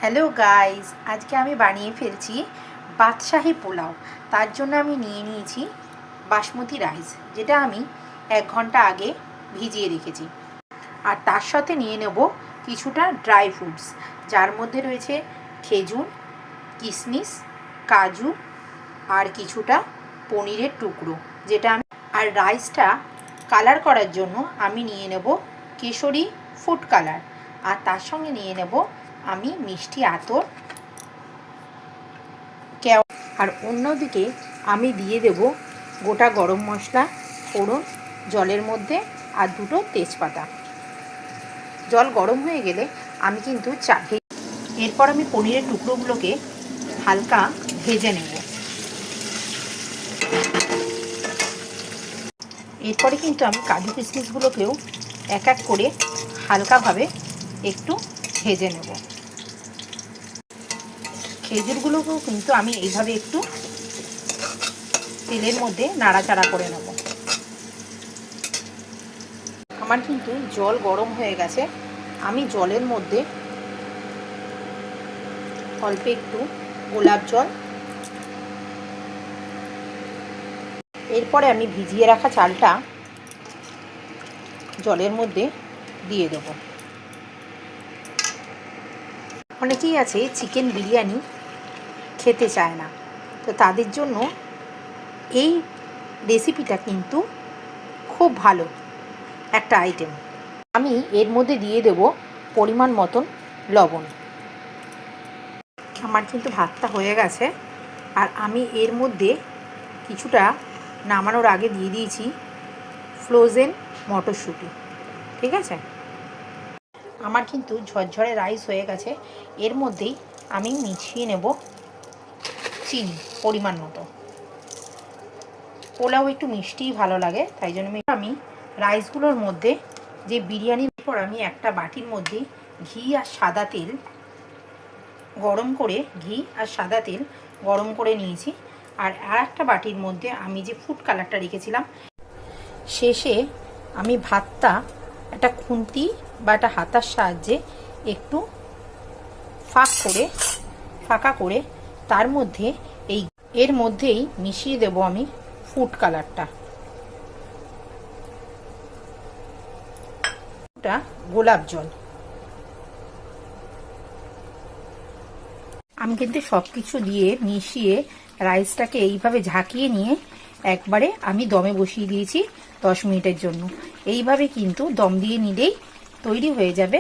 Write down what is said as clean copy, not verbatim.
Hello guys, আজকে আমি বানিয়ে ফেলছি বাদশাহী পোলাও। তার জন্য আমি নিয়ে নিয়েছি বাসমতি রাইস, যেটা আমি 1 ঘন্টা আগে ভিজিয়ে রেখেছি। আর তার সাথে নিয়ে নেব কিছুটা ড্রাই ফ্রুটস, যার মধ্যে রয়েছে খেজুর, কিশমিশ, কাজু আর কিছুটা পনিরের টুকরো, যেটা আমি আর রাইসটা কালার করার জন্য আমি নিয়ে নেব কেশরি ফুড কালার। আর তার সঙ্গে নিয়ে নেব আমি মিষ্টি আতর, আর অন্যদিকে আমি দিয়ে দেব গোটা গরম মশলা ফোড়ন জলের মধ্যে আর 2টো তেজপাতা। জল গরম হয়ে গেলে আমি কিন্তু এরপর আমি পনিরের টুকরোগুলোকে হালকা ভেজে নেব। এরপরে কিন্তু আমি কাজু কিশমিশগুলোকেও এক এক করে হালকাভাবে একটু ভেজে নেব। খেজুরগুলোকেও কিন্তু আমি এইভাবে একটু তেলের মধ্যে নাড়াচাড়া করে নেব। আমার কিন্তু জল গরম হয়ে গেছে। আমি জলের মধ্যে অল্প একটু গোলাপ জল, এরপরে আমি ভিজিয়ে রাখা চালটা জলের মধ্যে দিয়ে দেব। অনেকেই আছে চিকেন বিরিয়ানি খেতে চায় না, তো তাদের জন্য এই রেসিপিটা কিন্তু খুব ভালো একটা আইটেম। আমি এর মধ্যে দিয়ে দেব পরিমাণ মতন লবণ। আমার কিন্তু ভাতটা হয়ে গেছে, আর আমি এর মধ্যে কিছুটা নামানোর আগে দিয়ে দিয়েছি ফ্রোজেন মটরশুঁটি। ঠিক আছে, আমার কিন্তু ঝরঝরে রাইস হয়ে গেছে। এর মধ্যেই আমি মিশিয়ে নেব চিনি পরিমাণ মতো। পোলাও একটু মিষ্টিই ভালো লাগে, তাই জন্য আমি রাইসগুলোর মধ্যে যে বিরিয়ানির পর আমি একটা বাটির মধ্যে ঘি আর সাদা তেল গরম করে নিয়েছি। আর একটা বাটির মধ্যে আমি যে ফুড কালারটা রেখেছিলাম, শেষে আমি ভাতটা একটা খুন্তি বা একটা হাতার সাহায্যে একটু ফাঁকা করে তার মধ্যে এর মধ্যেই মিশিয়ে দেব আমি ফুড কালারটা, গোলাপ জল। আমি কিন্তু সব কিছু দিয়ে মিশিয়ে রাইসটাকে এইভাবে ঝাঁকিয়ে নিয়ে একবারে আমি দমে বসিয়ে দিয়েছি 10 মিনিটের জন্য। এইভাবে কিন্তু দম দিয়ে নিলেই তৈরি হয়ে যাবে